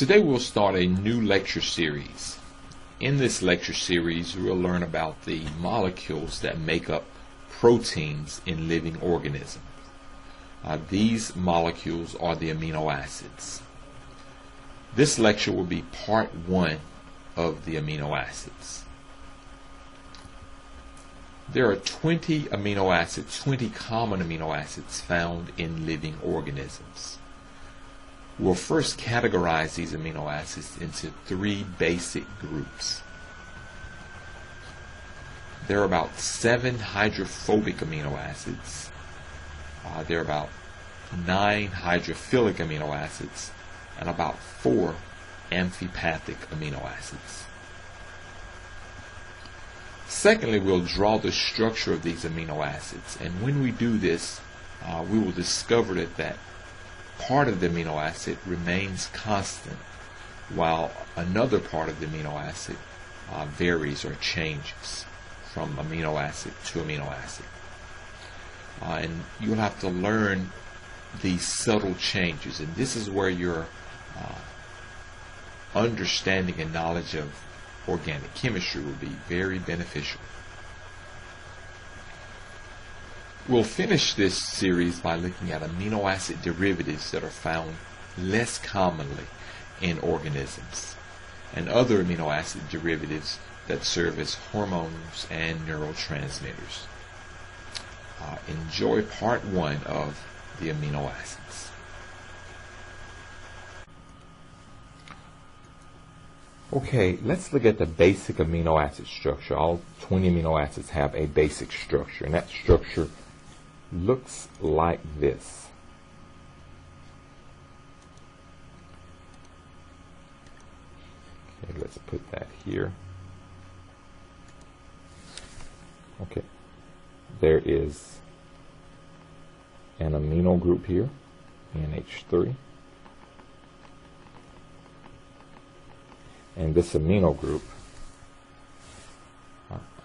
Today we'll start a new lecture series. In this lecture series, we'll learn about the molecules that make up proteins in living organisms. These molecules are the amino acids. This lecture will be part 1 of the amino acids. There are 20 amino acids, 20 common amino acids found in living organisms. We'll first categorize these amino acids into 3 basic groups. There are about 7 hydrophobic amino acids. There are about 9 hydrophilic amino acids and about 4 amphipathic amino acids. Secondly, we'll draw the structure of these amino acids, and when we do this, we will discover that part of the amino acid remains constant while another part of the amino acid varies or changes from amino acid to amino acid. And you'll have to learn these subtle changes, and this is where your understanding and knowledge of organic chemistry will be very beneficial. We'll finish this series by looking at amino acid derivatives that are found less commonly in organisms and other amino acid derivatives that serve as hormones and neurotransmitters. Enjoy part 1 of the amino acids. Okay, let's look at the basic amino acid structure. All 20 amino acids have a basic structure, and that structure looks like this. Okay, let's put that here. Okay, there is an amino group here, NH3. And this amino group,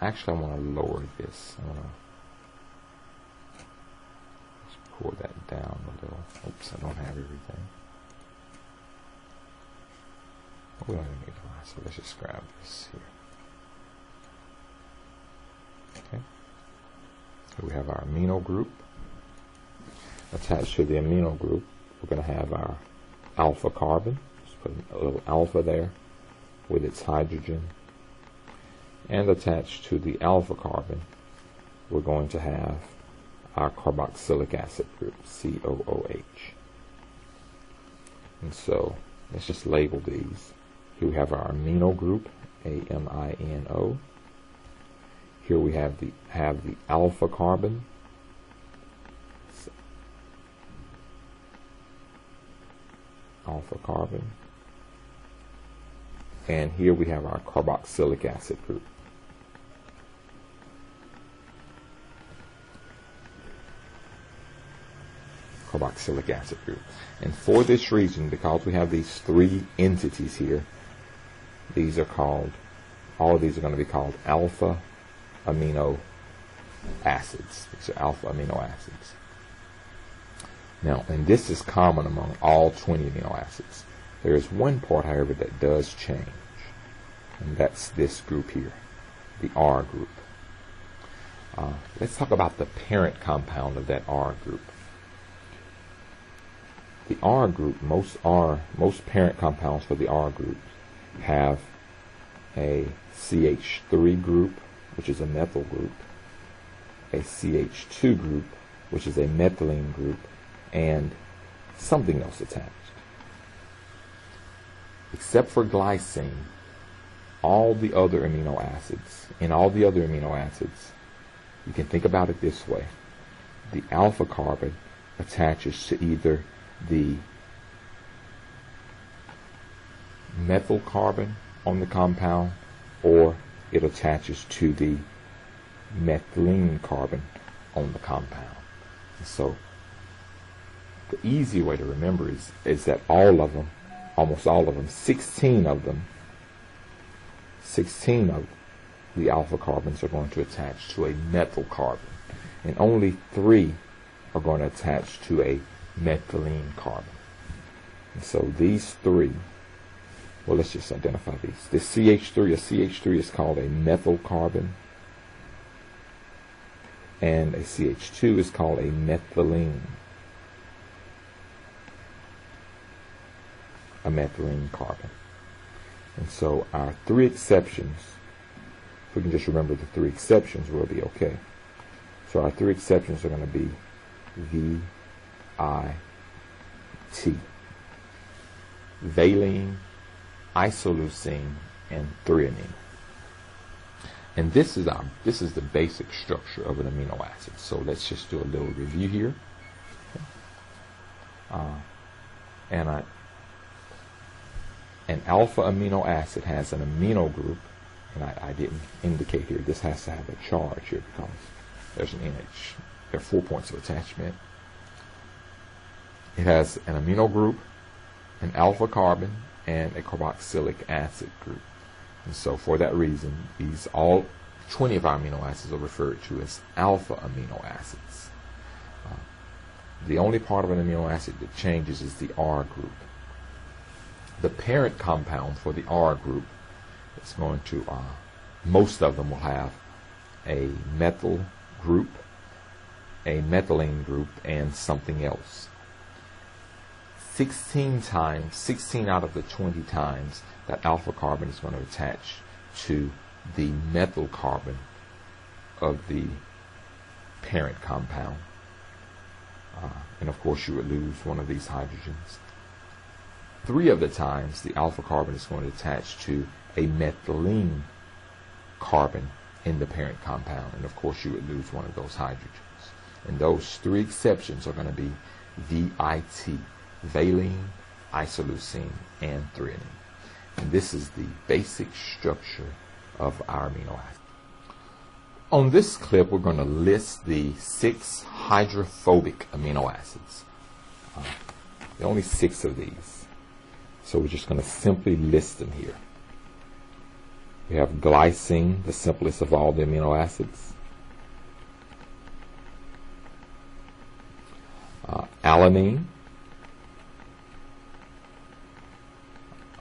actually I want to lower this. I want to just pull that down a little. Oops, I don't have everything. We don't even need to, so let's just grab this here. Okay. So we have our amino group. Attached to the amino group, we're going to have our alpha carbon. Just put a little alpha there with its hydrogen, and attached to the alpha carbon we're going to have our carboxylic acid group, COOH. And so let's just label these. Here we have our amino group, AMINO. Here we have the alpha carbon, and here we have our carboxylic acid group. Carboxylic acid group. And for this reason, because we have these 3 entities here, these are called, all of these are going to be called alpha amino acids. These are alpha amino acids. Now, and this is common among all 20 amino acids. There is one part, however, that does change, and that's this group here, the R group. Let's talk about the parent compound of that R group. The R group, most parent compounds for the R group have a CH3 group, which is a methyl group, a CH2 group, which is a methylene group, and something else attached. Except for glycine, all the other amino acids, you can think about it this way. The alpha carbon attaches to either the methyl carbon on the compound, or it attaches to the methylene carbon on the compound. So the easy way to remember is that all of them, almost all of them, 16 of the alpha carbons are going to attach to a methyl carbon, and only 3 are going to attach to a methylene carbon. And so these 3 Well, let's just identify these. This CH3, a CH3 is called a methyl carbon, and a CH2 is called a methylene. A methylene carbon. And so our three exceptions, if we can just remember the three exceptions, we'll be okay. So our three exceptions are going to be V, I, T. Valine, isoleucine, and threonine. And this is the basic structure of an amino acid. So let's just do a little review here. An alpha amino acid has an amino group, and I didn't indicate here, this has to have a charge here because there's an NH. There are 4 points of attachment. It has an amino group, an alpha carbon, and a carboxylic acid group. And so for that reason, all 20 of our amino acids are referred to as alpha amino acids. The only part of an amino acid that changes is the R group. The parent compound for the R group is going to, most of them will have a methyl group, a methylene group, and something else. 16 out of the 20 times, that alpha carbon is going to attach to the methyl carbon of the parent compound. And of course, you would lose one of these hydrogens. 3 of the times, the alpha carbon is going to attach to a methylene carbon in the parent compound. And of course, you would lose one of those hydrogens. And those 3 exceptions are going to be VIT, valine, isoleucine, and threonine. And this is the basic structure of our amino acid. On this clip, we're going to list the 6 hydrophobic amino acids. There are only 6 of these. So we're just going to simply list them here. We have glycine, the simplest of all the amino acids. Alanine,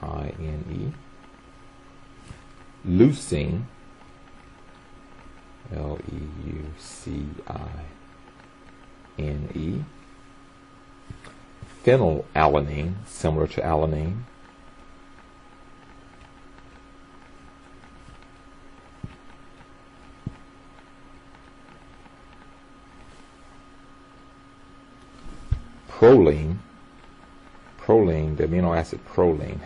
I-N-E. Leucine, L-E-U-C-I-N-E. Phenylalanine, similar to alanine. Proline, the amino acid proline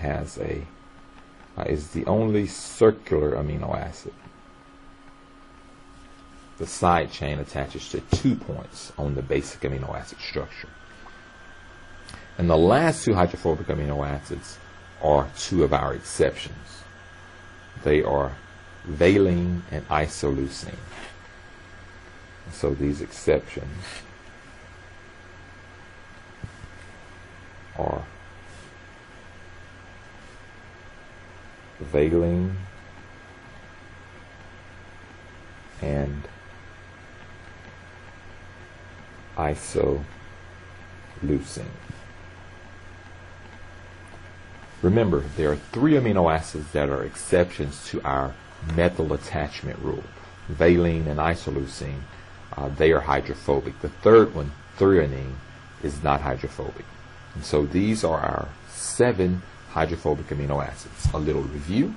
is the only circular amino acid. The side chain attaches to 2 points on the basic amino acid structure. And the last 2 hydrophobic amino acids are 2 of our exceptions. They are valine and isoleucine. So these exceptions are valine and isoleucine. Remember, there are 3 amino acids that are exceptions to our methyl attachment rule. Valine and isoleucine, they are hydrophobic. The third one, threonine, is not hydrophobic. And so these are our 7 hydrophobic amino acids. A little review.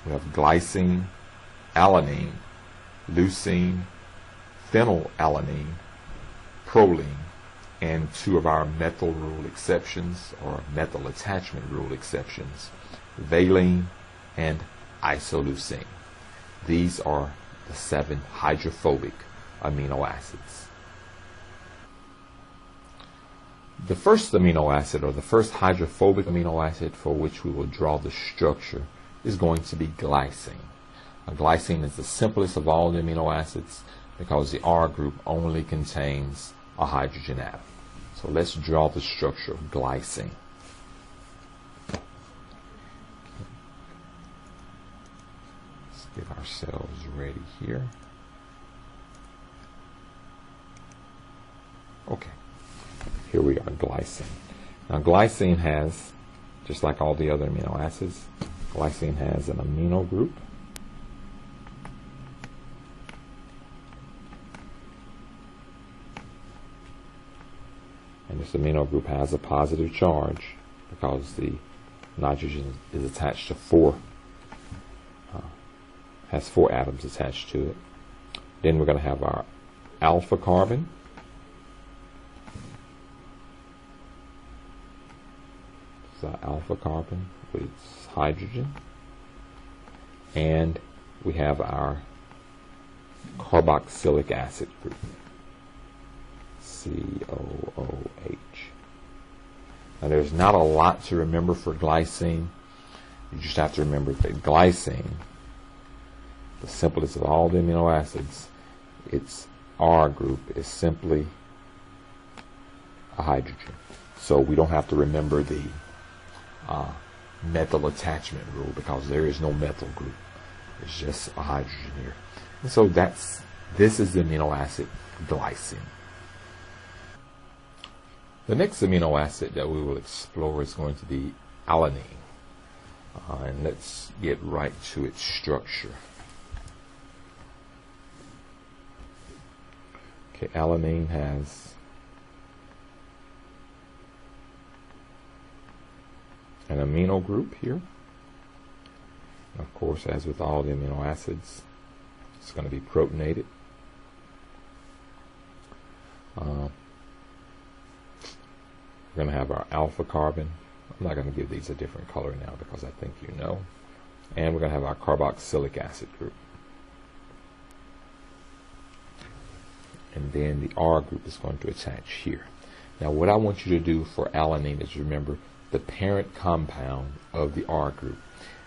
We have glycine, alanine, leucine, phenylalanine, proline, and 2 of our methyl rule exceptions, or methyl attachment rule exceptions, valine and isoleucine. These are the 7 hydrophobic amino acids. The first amino acid, or the first hydrophobic amino acid for which we will draw the structure, is going to be glycine. Glycine is the simplest of all the amino acids because the R group only contains a hydrogen atom. So let's draw the structure of glycine. Let's get ourselves ready here. Okay, here we are, glycine. Now glycine has, just like all the other amino acids, glycine has an amino group. And this amino group has a positive charge because the nitrogen is attached to has 4 atoms attached to it. Then we're going to have our alpha carbon. It's our alpha carbon with its hydrogen. And we have our carboxylic acid group. COOH. Now there's not a lot to remember for glycine. You just have to remember that glycine, the simplest of all the amino acids, its R group is simply a hydrogen. So we don't have to remember the methyl attachment rule because there is no methyl group. It's just a hydrogen here. And so this is the amino acid glycine. The next amino acid that we will explore is going to be alanine. And let's get right to its structure. Okay, alanine has an amino group here. Of course, as with all the amino acids, it's going to be protonated. We're going to have our alpha carbon. I'm not going to give these a different color now because I think you know. And we're going to have our carboxylic acid group. And then the R group is going to attach here. Now what I want you to do for alanine is remember the parent compound of the R group.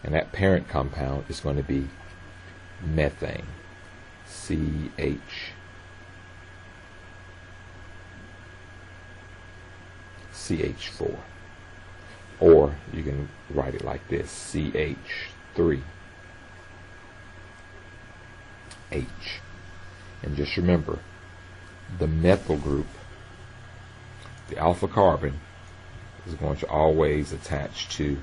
And that parent compound is going to be methane. CH4. Or you can write it like this, CH3H. And just remember, the methyl group, the alpha carbon, is going to always attach to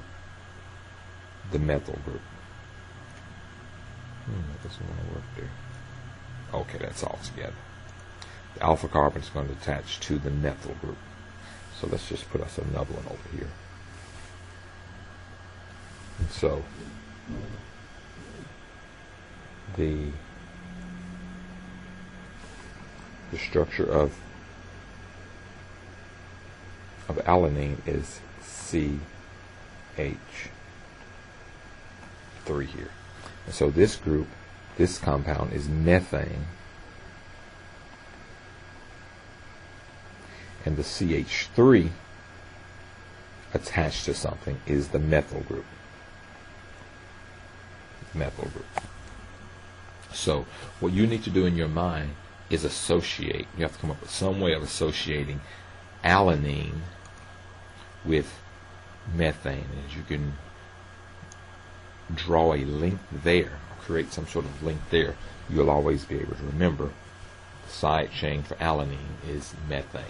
the methyl group. That doesn't want to work there. Okay, that's all together. The alpha carbon is going to attach to the methyl group. So let's just put us another one over here. And so the structure of alanine is CH3 here. And so this group, this compound is methane, and the CH3 attached to something is the methyl group. Methyl group. So what you need to do in your mind is associate. You have to come up with some way of associating alanine with methane. As you can draw a link there, create some sort of link there, you'll always be able to remember the side chain for alanine is methane.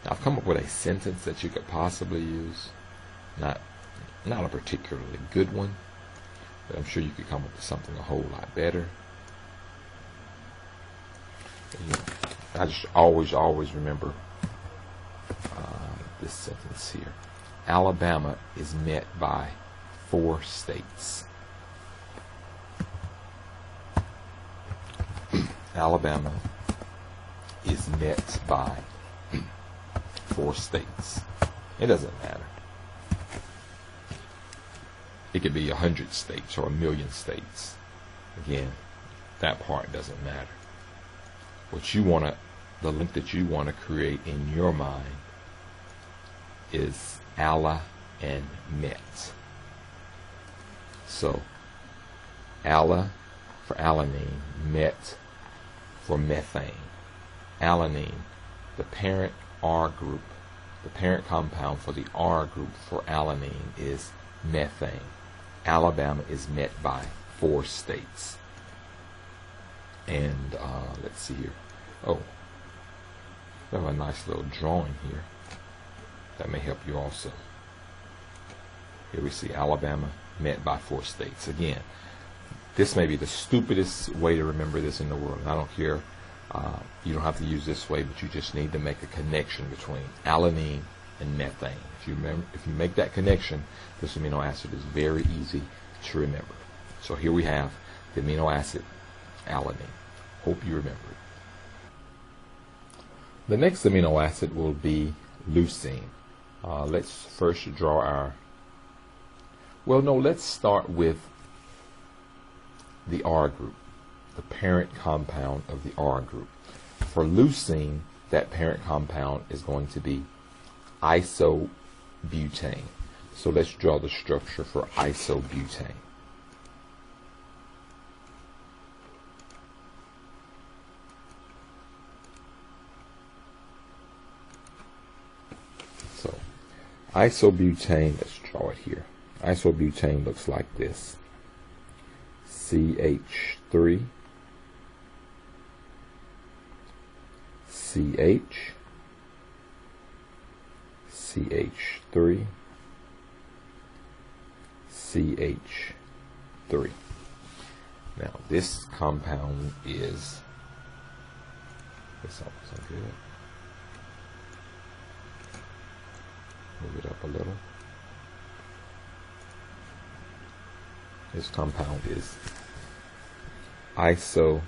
Now I've come up with a sentence that you could possibly use. Not a particularly good one, but I'm sure you could come up with something a whole lot better. I just always remember this sentence here. Alabama is met by 4 states. Alabama is met by 4 states. It doesn't matter. It could be 100 states or 1,000,000 states. Again, that part doesn't matter. What you want to, the link that you want to create in your mind is Ala and Met. So, Ala for alanine, Met for methane. Alanine, the parent R group, the parent compound for the R group for alanine is methane. Alabama is met by 4 states. And let's see here. Oh, we have a nice little drawing here. That may help you also. Here we see Alabama met by 4 states. Again, this may be the stupidest way to remember this in the world. And I don't care. You don't have to use this way, but you just need to make a connection between alanine and methane. If you make that connection, this amino acid is very easy to remember. So here we have the amino acid alanine. Hope you remember it. The next amino acid will be leucine. Let's first draw our... Well, no, let's start with the R group, the parent compound of the R group. For leucine, that parent compound is going to be isobutane. So let's draw the structure for isobutane. So isobutane, let's draw it here. Isobutane looks like this. CH3, CH, CH3, CH3. Now this compound is, this almost good. Move it up a little. This compound is isobutane.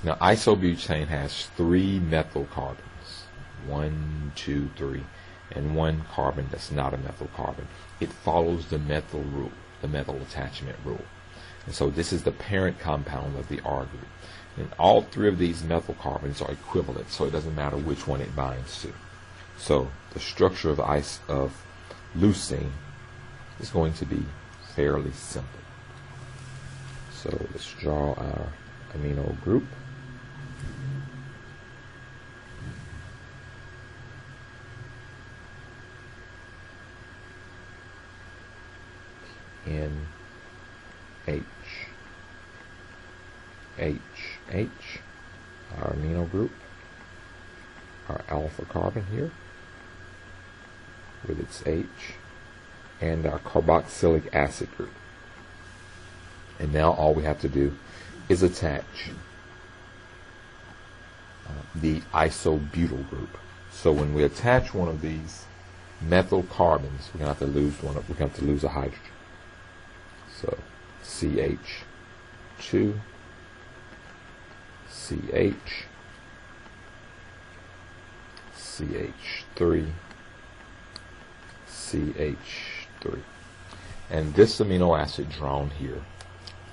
Now isobutane has 3 methyl carbons. 1, 2, 3, and 1 carbon that's not a methyl carbon. It follows the methyl rule, the methyl attachment rule. And so this is the parent compound of the R group. And all 3 of these methyl carbons are equivalent, so it doesn't matter which one it binds to. So the structure of leucine is going to be fairly simple. So let's draw our amino group. NH, our amino group, our alpha carbon here with its H, and our carboxylic acid group. And now all we have to do is attach the isobutyl group. So when we attach one of these methyl carbons, we're going to have to lose one. We're going to have to lose a hydrogen. So CH2, CH, CH3, CH3. And this amino acid drawn here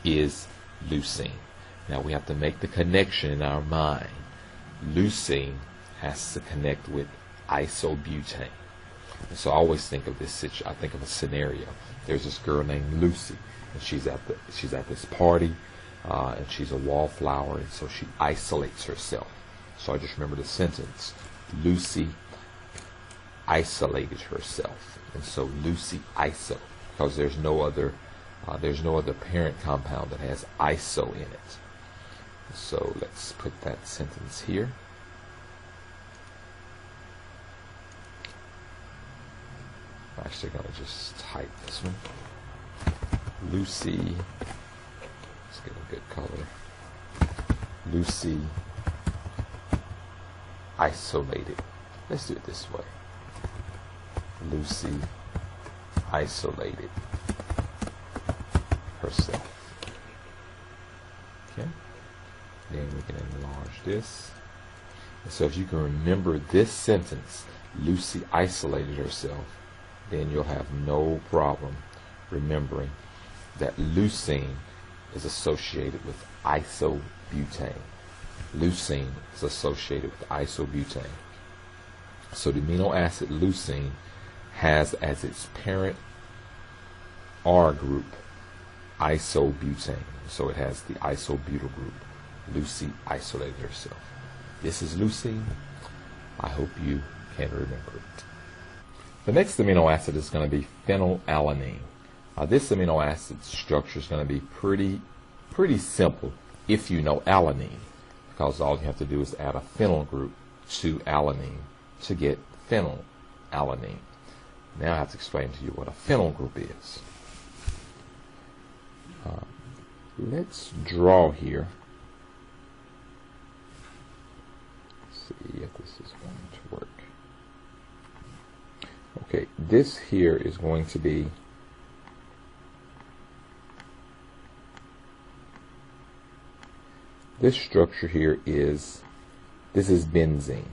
is leucine. Now we have to make the connection in our mind. Leucine has to connect with isobutane. And so I always think of this I think of a scenario. There's this girl named Lucy, and she's at this party, and she's a wallflower, and so she isolates herself. So I just remember the sentence: Lucy isolated herself. And so Lucy iso, because there's no other parent compound that has iso in it. So let's put that sentence here. I'm actually going to just type this one. Lucy, let's get a good color. Lucy isolated. Let's do it this way. Lucy isolated herself. Okay. Then we can enlarge this. And so if you can remember this sentence, Lucy isolated herself, then you'll have no problem remembering that leucine is associated with isobutane. Leucine is associated with isobutane. So the amino acid leucine has as its parent R group isobutane. So it has the isobutyl group. Lucy isolated herself. This is leucine. I hope you can remember it. The next amino acid is going to be phenylalanine. This amino acid structure is going to be pretty simple if you know alanine. because all you have to do is add a phenyl group to alanine to get phenylalanine. Now I have to explain to you what a phenyl group is. Let's draw here. Let's see if this is going to work. Okay, this here is going to be this structure here is, this is benzene.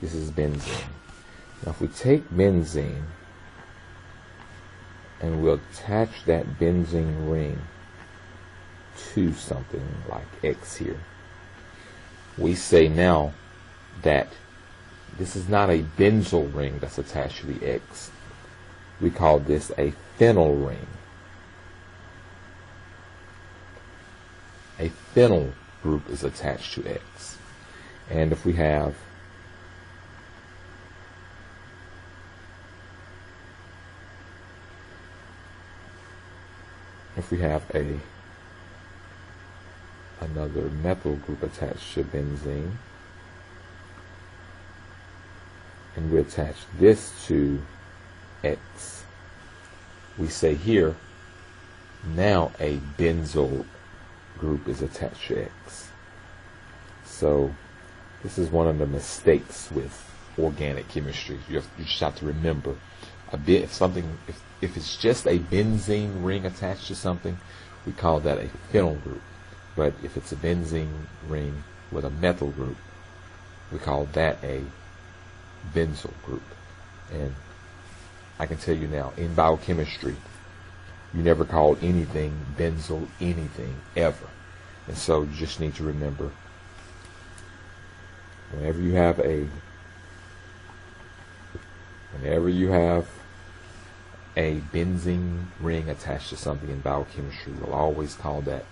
This is benzene. Now if we take benzene and we'll attach that benzene ring to something like X here, we say now that this is not a benzyl ring that's attached to the X. We call this a phenyl ring. A phenyl group is attached to X. And if we have another methyl group attached to benzene, and we attach this to X, we say here now a benzyl group is attached to X. So this is one of the mistakes with organic chemistry. You just have to remember a bit. If it's just a benzene ring attached to something, we call that a phenyl group. But if it's a benzene ring with a methyl group, we call that a benzyl group. And I can tell you now, in biochemistry, you never call anything benzyl anything ever. And so you just need to remember, whenever you have a benzene ring attached to something in biochemistry, we'll always call that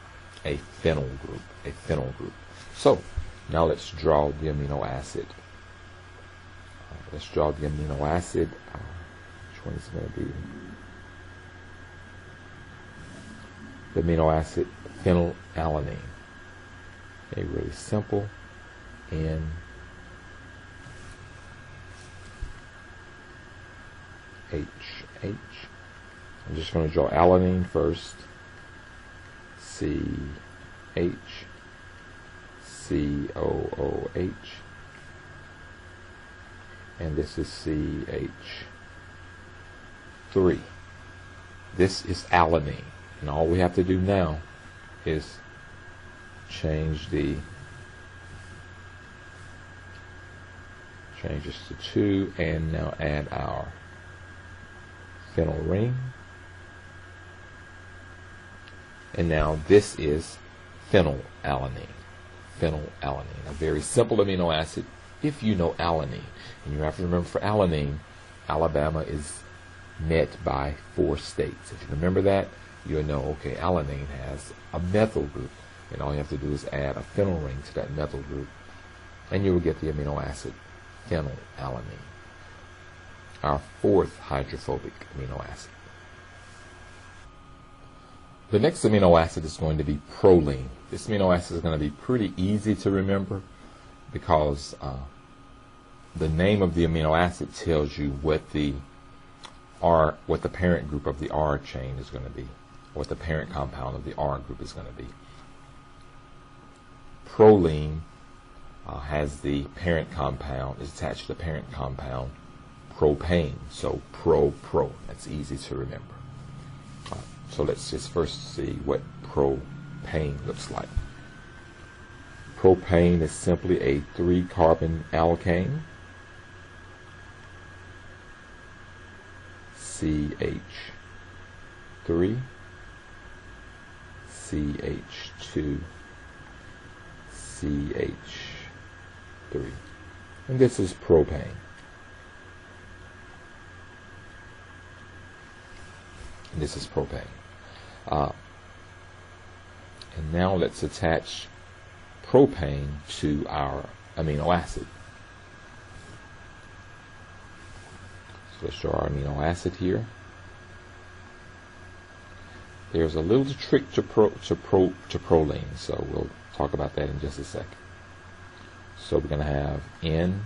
a phenyl group. So now let's draw the amino acid. Which one is going to be? The amino acid phenylalanine. Okay, really simple. N H H. I'm just going to draw alanine first. C H C O O H, and this is CH3. This is alanine, and all we have to do now is change this to 2, and now add our phenyl ring. And now this is phenylalanine. A very simple amino acid if you know alanine. And you have to remember, for alanine, Alabama is met by 4 states. If you remember that, you'll know, okay, alanine has a methyl group. And all you have to do is add a phenyl ring to that methyl group, and you will get the amino acid phenylalanine, our 4th hydrophobic amino acid. The next amino acid is going to be proline. This amino acid is going to be pretty easy to remember because the name of the amino acid tells you what the parent group of the R chain is going to be, what the parent compound of the R group is going to be. Proline has the parent compound, is attached to the parent compound propane. So pro. That's easy to remember. So let's just first see what propane looks like. Propane is simply a 3-carbon alkane. CH3, CH2, CH3. And this is propane. And this is propane. And now let's attach propane to our amino acid. So let's draw our amino acid here. there's a little trick to proline, so we'll talk about that in just a second. So we're going to have N,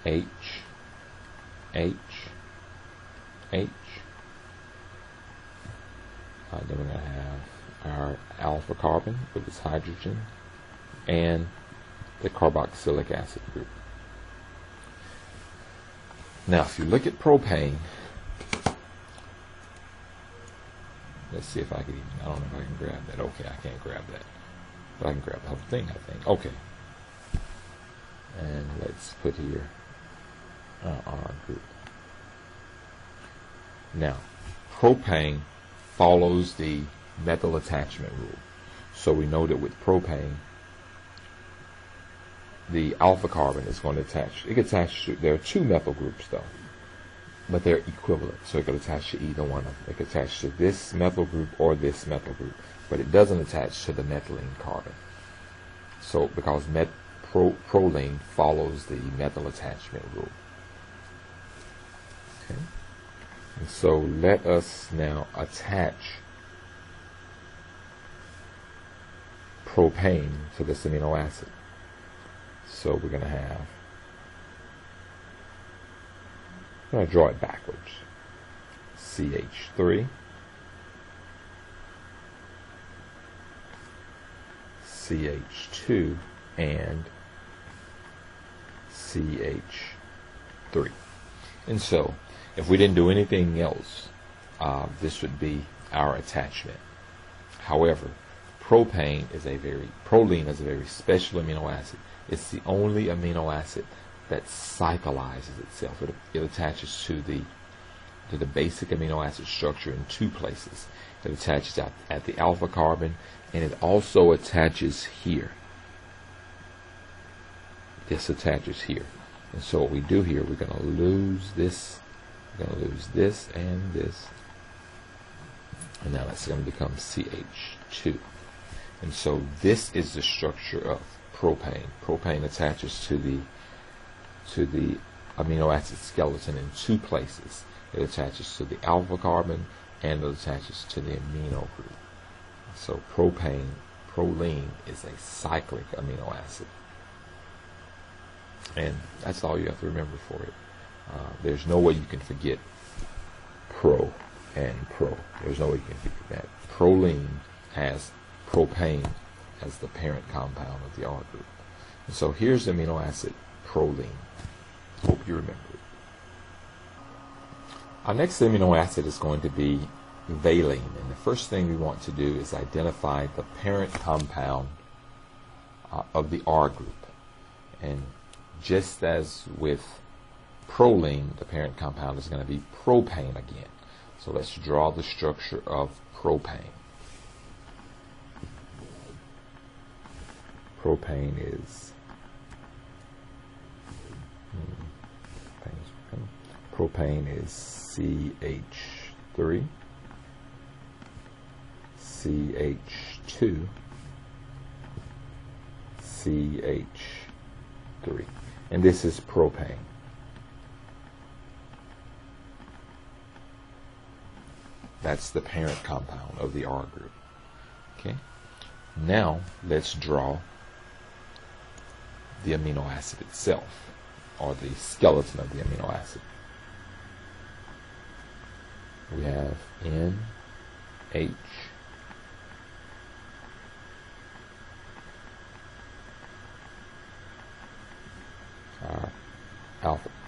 H, H, H. Then we're going to have our alpha carbon with its hydrogen and the carboxylic acid group. Now, if you look at propane, let's see if I can even, I don't know if I can grab that. Okay, I can't grab that. But I can grab the whole thing, I think. Okay. And let's put here our group. Now, propane follows the methyl attachment rule. So we know that with propane, the alpha carbon is going to attach. It gets attached to, there are two methyl groups though, but they're equivalent. So it could attach to either one of them. It could attach to this methyl group or this methyl group, but it doesn't attach to the methylene carbon. So because proline follows the methyl attachment rule. Okay. And so let us now attach propane to this amino acid. So we're going to have, I'm going to draw it backwards. CH3, CH2, and CH3. And so, if we didn't do anything else, this would be our attachment. However, proline is a very special amino acid. It's the only amino acid that cyclizes itself. It attaches to the basic amino acid structure in two places. It attaches at the alpha carbon, and it also attaches here. This attaches here. And so what we do here, we're going to lose this, we're going to lose this and this. And now that's going to become CH2. And so this is the structure of propane. Propane attaches to the amino acid skeleton in two places. It attaches to the alpha carbon and it attaches to the amino group. So proline is a cyclic amino acid. And that's all you have to remember for it. There's no way you can forget pro and pro. There's no way you can forget that. Proline has propane as the parent compound of the R group. And so here's the amino acid proline. Hope you remember it. Our next amino acid is going to be valine. And the first thing we want to do is identify the parent compound of the R group. And just as with proline, the parent compound is going to be propane again. So let's draw the structure of propane. Propane is CH3, CH2, CH3, and this is propane. That's the parent compound of the R group. Okay. Now let's draw the amino acid itself, or the skeleton of the amino acid. We have N, H,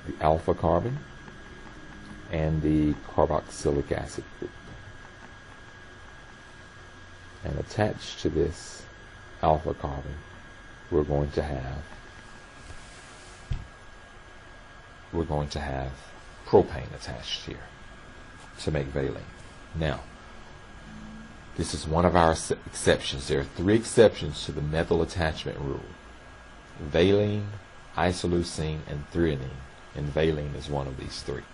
the alpha carbon, and the carboxylic acid group. And attached to this alpha carbon, we're going to have propane attached here to make valine. Now, this is one of our exceptions. There are three exceptions to the methyl attachment rule: valine, isoleucine, and threonine. And valine is one of these three.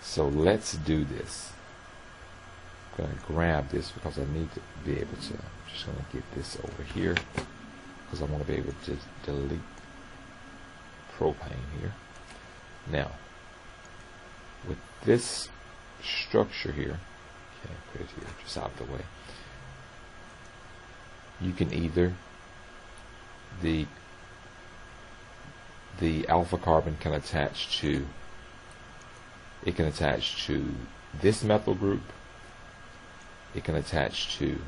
So let's do this. I'm going to grab this because I need to be able to, I'm just going to get this over here because I want to be able to delete propane here. Now, with this structure here, okay, put it here just out of the way. You can either the alpha carbon can attach to this methyl group, it can attach to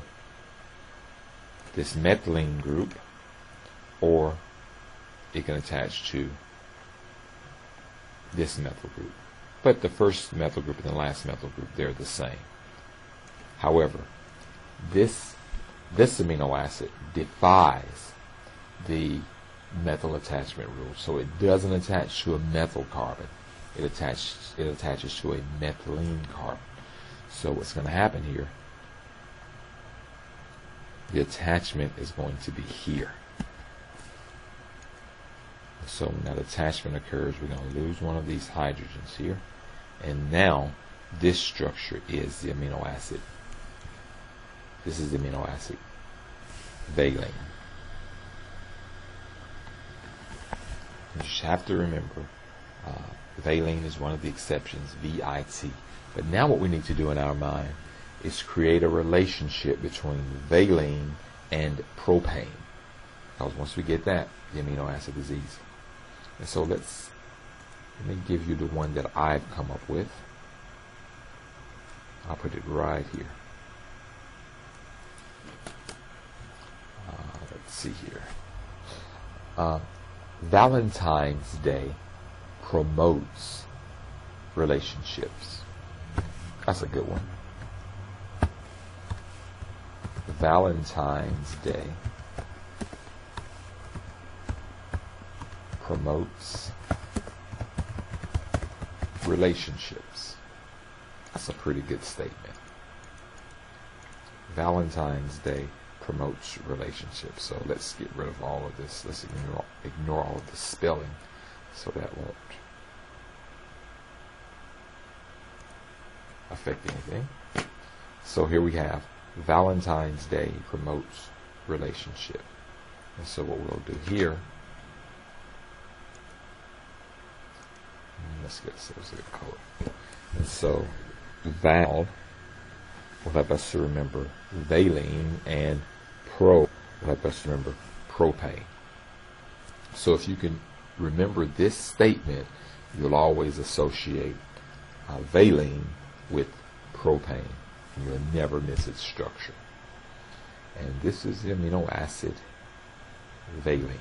this methylene group, or it can attach to this methyl group. But the first methyl group and the last methyl group, they're the same. However, this amino acid defies the methyl attachment rule, so it doesn't attach to a methyl carbon. It attaches to a methylene carbon. So what's going to happen here, the attachment is going to be here. So when that attachment occurs, we're going to lose one of these hydrogens here, and now this structure is the amino acid. This is the amino acid valine. You just have to remember, valine is one of the exceptions, VIT. But now what we need to do in our mind is create a relationship between valine and propane. Because once we get that, the amino acid is easy. And so let me give you the one that I've come up with. I'll put it right here. Let's see here. Valentine's Day promotes relationships. That's a good one. Valentine's Day promotes relationships. That's a pretty good statement. Valentine's Day promotes relationships. So let's get rid of all of this. Let's ignore all of the spelling, so that won't affect anything. So here we have Valentine's Day promotes relationship. And so what we'll do here, let's get a good color. And so val will help us to remember valine, and pro will help us to remember propane. So if you can remember this statement, you'll always associate valine with propane. You'll never miss its structure. And this is the amino acid valine,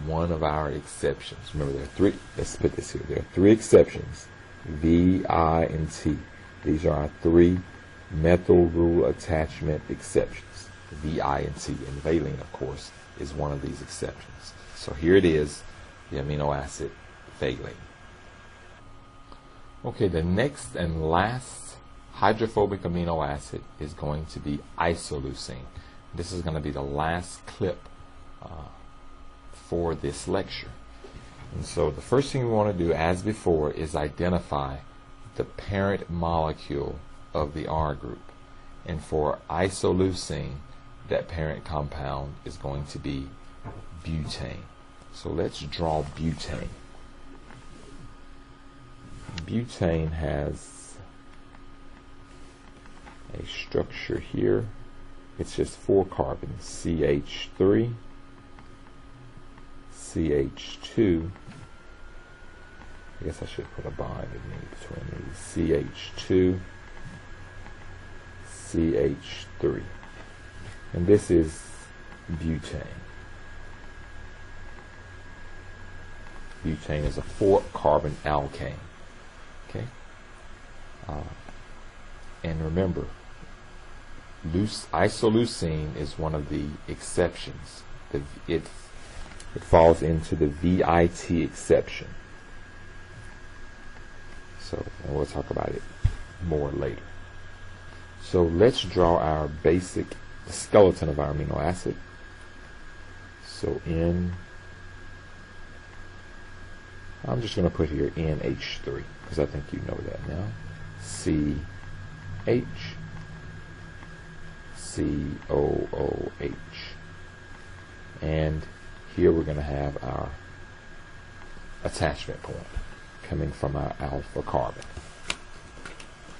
one of our exceptions. Remember, there are three. Let's put this here. There are three exceptions: V, I, and T. These are our three methyl rule attachment exceptions: V, I, and T. And valine, of course, is one of these exceptions. So here it is, the amino acid valine. Okay, the next and last hydrophobic amino acid is going to be isoleucine. This is going to be the last clip for this lecture. And so the first thing we want to do, as before, is identify the parent molecule of the R group. And for isoleucine, that parent compound is going to be butane. So let's draw butane. Butane has a structure here. It's just 4 carbons, CH3, CH2. I guess I should put a bond in between these. CH2, CH3. And this is butane. Butane is a 4-carbon alkane. Okay? And remember, isoleucine is one of the exceptions. It falls into the VIT exception. So, and we'll talk about it more later. So let's draw our basic skeleton of our amino acid. So I'm just going to put here NH3 because I think you know that now. CH, COOH. And here we're going to have our attachment point coming from our alpha carbon.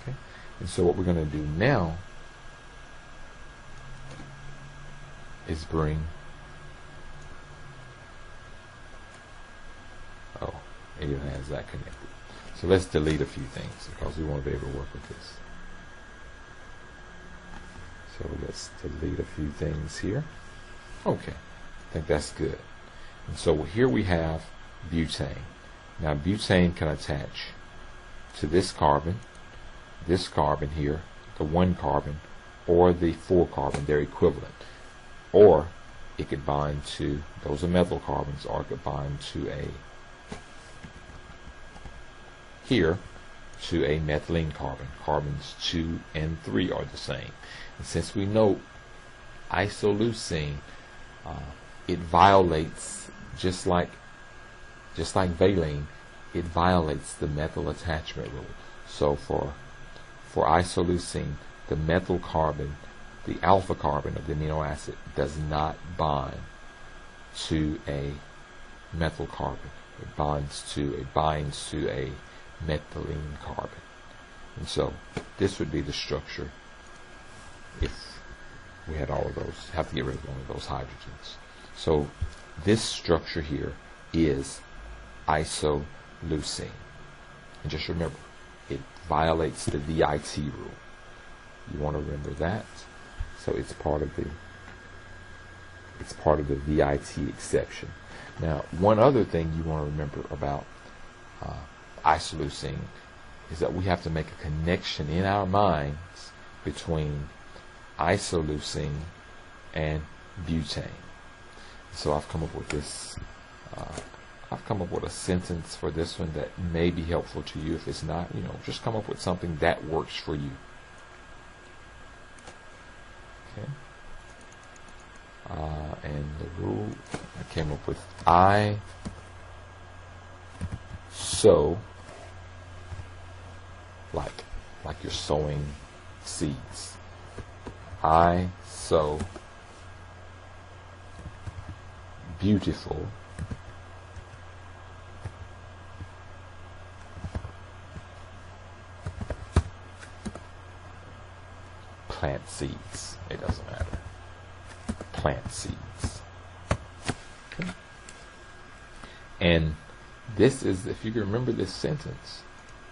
Okay? And so what we're going to do now is bring, oh, it even has that connected. So let's delete a few things because we want to be able to work with this. So let's delete a few things here. Okay, I think that's good. And so here we have butane. Now butane can attach to this carbon here, the 1 carbon, or the 4 carbon, they're equivalent. Or it could bind to, those are methyl carbons, or it could bind to a, here, to a methylene carbon. Carbons 2 and 3 are the same. And since we know isoleucine, it violates, just like valine, it violates the methyl attachment rule. So for isoleucine, the methyl carbon, the alpha carbon of the amino acid, does not bind to a methyl carbon. It binds to a methylene carbon. And so this would be the structure if we had all of those. Have to get rid of one of those hydrogens. So this structure here is isoleucine. And just remember, it violates the VIT rule. You want to remember that. So it's part of the VIT exception. Now, one other thing you want to remember about isoleucine is that we have to make a connection in our minds between isoleucine and butane. So I've come up with this. I've come up with a sentence for this one that may be helpful to you. If it's not, just come up with something that works for you. Okay. And the rule I came up with: I sow, like you're sowing seeds. I sow beautiful plant seeds. It doesn't matter. Plant seeds. Okay. And this is, if you can remember this sentence,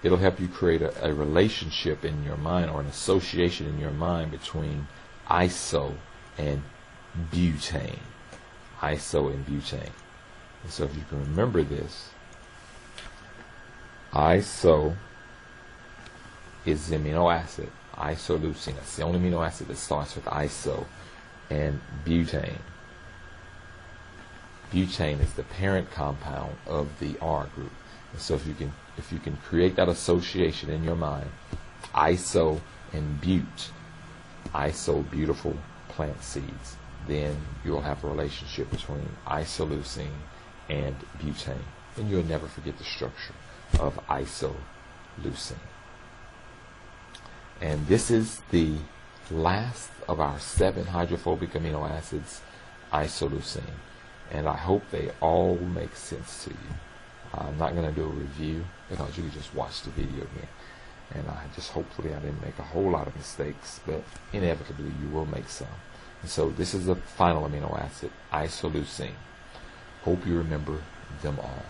it'll help you create a relationship in your mind, or an association in your mind, between iso and butane. Iso and butane. And so if you can remember this, iso is the amino acid, isoleucine. That's the only amino acid that starts with iso. And butane. Butane is the parent compound of the R group. And so if you can create that association in your mind, iso and bute, iso, beautiful plant seeds, then you'll have a relationship between isoleucine and butane, and you'll never forget the structure of isoleucine. And this is the last of our 7 hydrophobic amino acids, isoleucine, and I hope they all make sense to you. I'm not going to do a review because you can just watch the video again, and hopefully I didn't make a whole lot of mistakes, but inevitably you will make some. And so this is the final amino acid, isoleucine. Hope you remember them all.